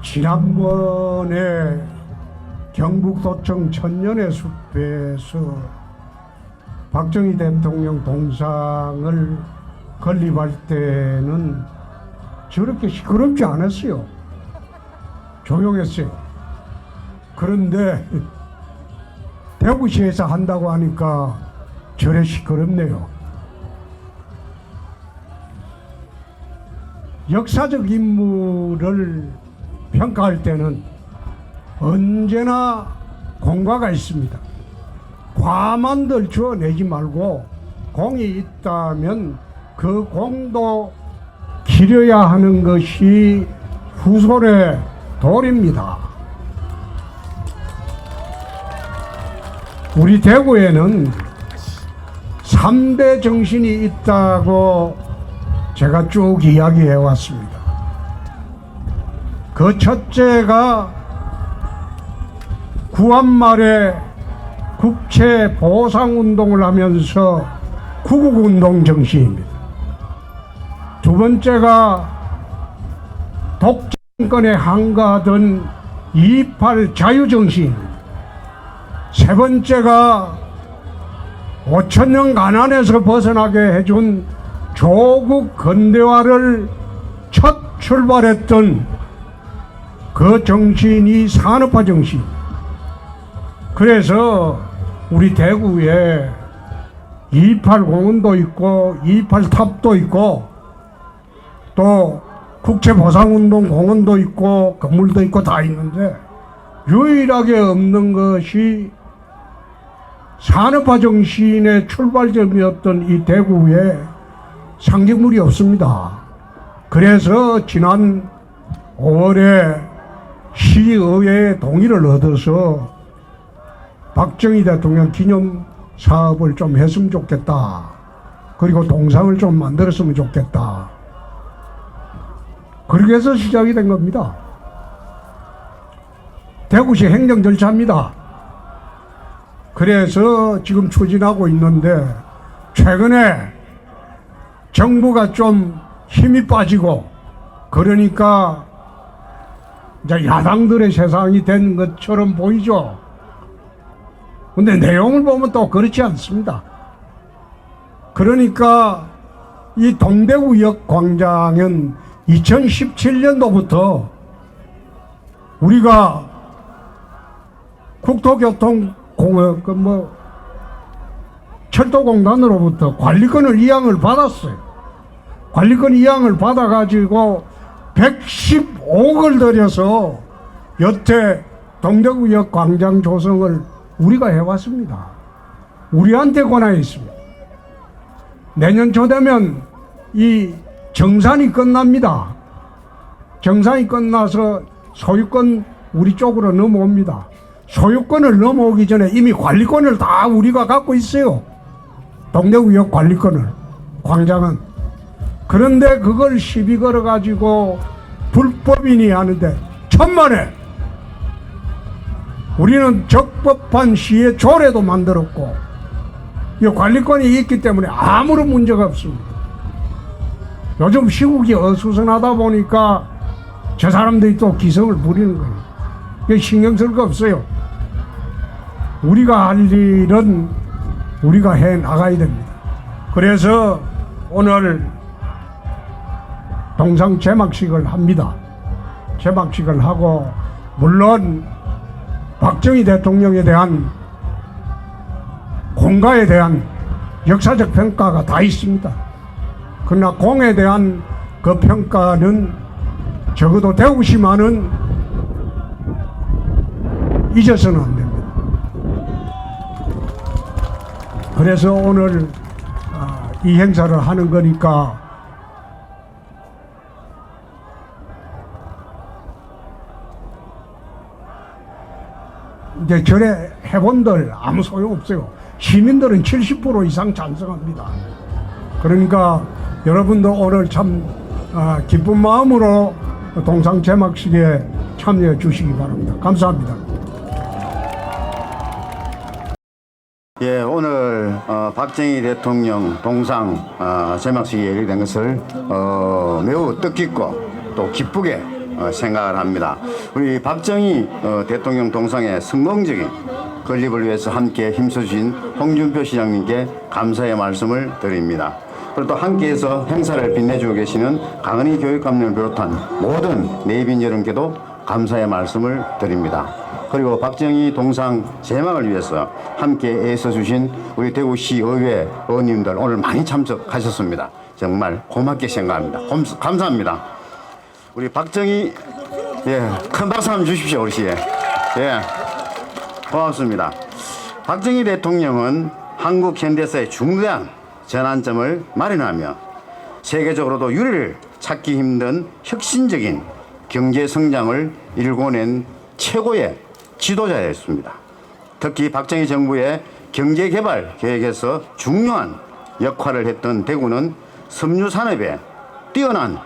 지난번에 경북도청 천년의 숲에서 박정희 대통령 동상을 건립할 때는 저렇게 시끄럽지 않았어요. 조용했어요. 그런데 대구시에서 한다고 하니까 저래 시끄럽네요. 역사적 인물을 평가할 때는 언제나 공과가 있습니다. 과만들 주어내지 말고 공이 있다면 그 공도 기려야 하는 것이 후손의 도리입니다. 우리 대구에는 3대 정신이 있다고 제가 쭉 이야기해 왔습니다. 그 첫째가 구한말에 국채 보상운동을 하면서 구국운동 정신입니다. 두 번째가 독재정권에 항거하던 2.28 자유정신입니다. 세 번째가 5천년 가난에서 벗어나게 해준 조국 근대화를 첫 출발했던 그 정신이 산업화 정신. 그래서 우리 대구에 2.28 공원도 있고 2.28 탑도 있고 또 국채보상운동 공원도 있고 건물도 있고 다 있는데 유일하게 없는 것이 산업화 정신의 출발점이었던 이 대구에 상징물이 없습니다. 그래서 지난 5월에 시의회의 동의를 얻어서 박정희 대통령 기념 사업을 좀 했으면 좋겠다. 그리고 동상을 좀 만들었으면 좋겠다. 그렇게 해서 시작이 된 겁니다. 대구시 행정 절차입니다. 그래서 지금 추진하고 있는데 최근에 정부가 좀 힘이 빠지고 그러니까 이제 야당들의 세상이 된 것처럼 보이죠. 근데 내용을 보면 또 그렇지 않습니다. 그러니까 이 동대구역 광장은 2017년도부터 우리가 철도공단으로부터 관리권을 이양을 받았어요. 관리권 이양을 받아가지고 115억을 들여서 여태 동대구역 광장 조성을 우리가 해왔습니다. 우리한테 권한이 있습니다. 내년 초 되면 이 정산이 끝납니다. 정산이 끝나서 소유권 우리 쪽으로 넘어옵니다. 소유권을 넘어오기 전에 이미 관리권을 다 우리가 갖고 있어요. 동대구역 관리권을, 광장은. 그런데 그걸 시비 걸어가지고 불법이니 하는데 천만에 우리는 적법한 시의 조례도 만들었고 이 관리권이 있기 때문에 아무런 문제가 없습니다. 요즘 시국이 어수선하다 보니까 저 사람들이 또 기성을 부리는 거예요. 이게 신경 쓸 거 없어요. 우리가 할 일은 우리가 해 나가야 됩니다. 그래서 오늘 동상 제막식을 합니다. 제막식을 하고 물론 박정희 대통령에 대한 공과에 대한 역사적 평가가 다 있습니다. 그러나 공에 대한 그 평가는 적어도 대구시만은 잊어서는 안 됩니다. 그래서 오늘 이 행사를 하는 거니까 이제 절에 해본들 아무 소용없어요. 시민들은 70% 이상 찬성합니다. 그러니까 여러분도 오늘 참 기쁜 마음으로 동상 제막식에 참여해 주시기 바랍니다. 감사합니다. 예, 오늘 박정희 대통령 동상 제막식이 예정된 것을 매우 뜻깊고 또 기쁘게 생각을 합니다. 우리 박정희 대통령 동상의 성공적인 건립을 위해서 함께 힘써주신 홍준표 시장님께 감사의 말씀을 드립니다. 그리고 또 함께해서 행사를 빛내주고 계시는 강은희 교육감님을 비롯한 모든 내빈 여러분께도 감사의 말씀을 드립니다. 그리고 박정희 동상 제막을 위해서 함께 애써주신 우리 대구시 의회 의원님들 오늘 많이 참석하셨습니다. 정말 고맙게 생각합니다. 감사합니다. 우리 박정희, 큰 박수 한번 주십시오, 우리 씨. 고맙습니다. 박정희 대통령은 한국 현대사의 중대한 전환점을 마련하며 세계적으로도 유례를 찾기 힘든 혁신적인 경제 성장을 일궈낸 최고의 지도자였습니다. 특히 박정희 정부의 경제개발 계획에서 중요한 역할을 했던 대구는 섬유 산업의 뛰어난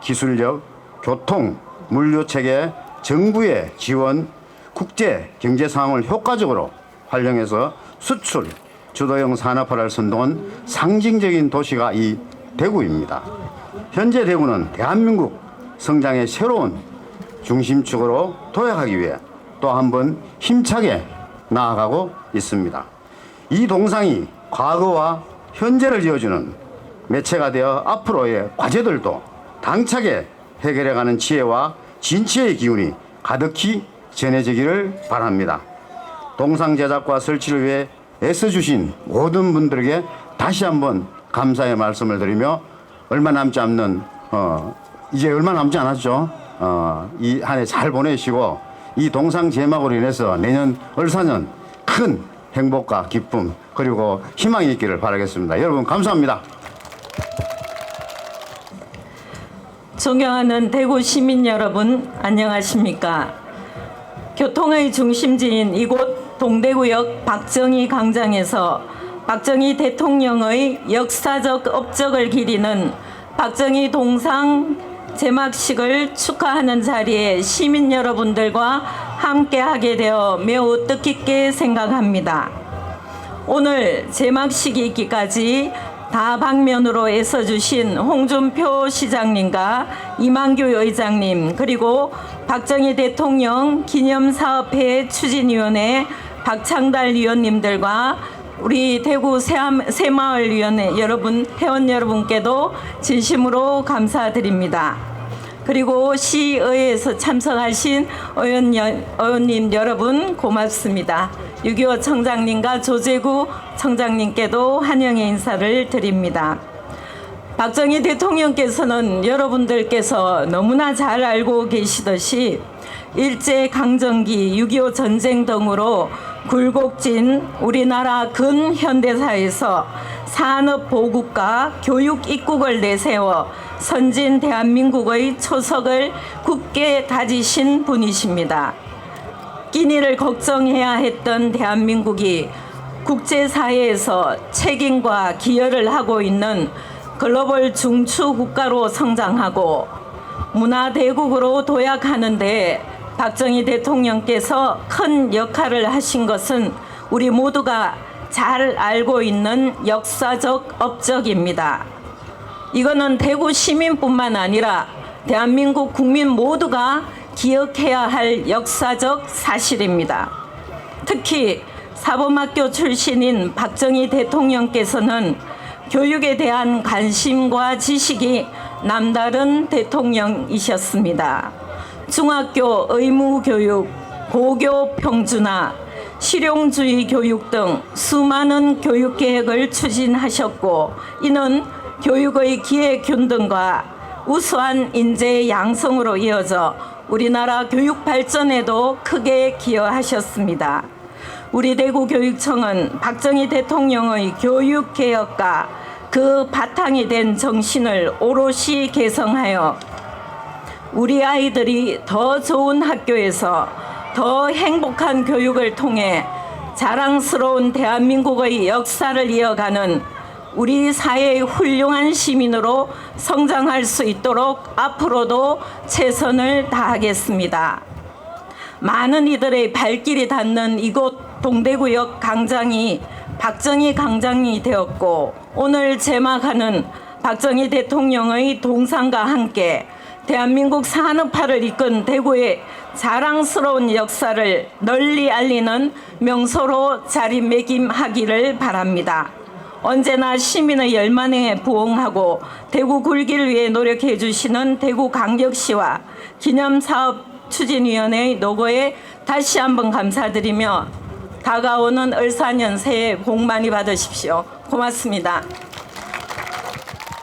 기술력, 교통, 물류체계, 정부의 지원, 국제 경제 상황을 효과적으로 활용해서 수출, 주도형 산업화를 선도한 상징적인 도시가 이 대구입니다. 현재 대구는 대한민국 성장의 새로운 중심축으로 도약하기 위해 또 한 번 힘차게 나아가고 있습니다. 이 동상이 과거와 현재를 이어주는 매체가 되어 앞으로의 과제들도 당차게 해결해가는 지혜와 진치의 기운이 가득히 전해지기를 바랍니다. 동상 제작과 설치를 위해 애써주신 모든 분들에게 다시 한번 감사의 말씀을 드리며 얼마 남지 않는 이제 얼마 남지 않았죠. 이 한 해 잘 보내시고 이 동상 제막으로 인해서 내년 을사년 큰 행복과 기쁨 그리고 희망이 있기를 바라겠습니다. 여러분 감사합니다. 존경하는 대구 시민 여러분 안녕하십니까? 교통의 중심지인 이곳 동대구역 박정희 광장에서 박정희 대통령의 역사적 업적을 기리는 박정희 동상 제막식을 축하하는 자리에 시민 여러분들과 함께하게 되어 매우 뜻깊게 생각합니다. 오늘 제막식이 있기까지 다방면으로 애써주신 홍준표 시장님과 이만규 의장님 그리고 박정희 대통령 기념사업회 추진위원회 박창달 위원님들과 우리 대구 새마을위원회 여러분 회원 여러분께도 진심으로 감사드립니다. 그리고 시의회에서 참석하신 의원님 여러분 고맙습니다. 6.25 청장님과 조재구 청장님께도 환영의 인사를 드립니다. 박정희 대통령께서는 여러분들께서 너무나 잘 알고 계시듯이 일제강점기 6.25 전쟁 등으로 굴곡진 우리나라 근현대사에서 산업보국과 교육입국을 내세워 선진 대한민국의 초석을 굳게 다지신 분이십니다. 끼니를 걱정해야 했던 대한민국이 국제사회에서 책임과 기여를 하고 있는 글로벌 중추국가로 성장하고 문화대국으로 도약하는 데 박정희 대통령께서 큰 역할을 하신 것은 우리 모두가 잘 알고 있는 역사적 업적입니다. 이거는 대구 시민뿐만 아니라 대한민국 국민 모두가 기억해야 할 역사적 사실입니다. 특히 사범학교 출신인 박정희 대통령께서는 교육에 대한 관심과 지식이 남다른 대통령이셨습니다. 중학교 의무교육, 고교 평준화, 실용주의 교육 등 수많은 교육 계획을 추진하셨고 이는 교육의 기회균등과 우수한 인재 양성으로 이어져 우리나라 교육 발전에도 크게 기여하셨습니다. 우리 대구교육청은 박정희 대통령의 교육개혁과 그 바탕이 된 정신을 오롯이 계승하여 우리 아이들이 더 좋은 학교에서 더 행복한 교육을 통해 자랑스러운 대한민국의 역사를 이어가는 우리 사회의 훌륭한 시민으로 성장할 수 있도록 앞으로도 최선을 다하겠습니다. 많은 이들의 발길이 닿는 이곳 동대구역 광장이 박정희 광장이 되었고 오늘 제막하는 박정희 대통령의 동상과 함께 대한민국 산업화를 이끈 대구의 자랑스러운 역사를 널리 알리는 명소로 자리매김하기를 바랍니다. 언제나 시민의 열망에 부응하고 대구 굴기를 위해 노력해 주시는 대구광역시와 기념사업추진위원회 노고에 다시 한번 감사드리며 다가오는 을사년 새해 복 많이 받으십시오. 고맙습니다.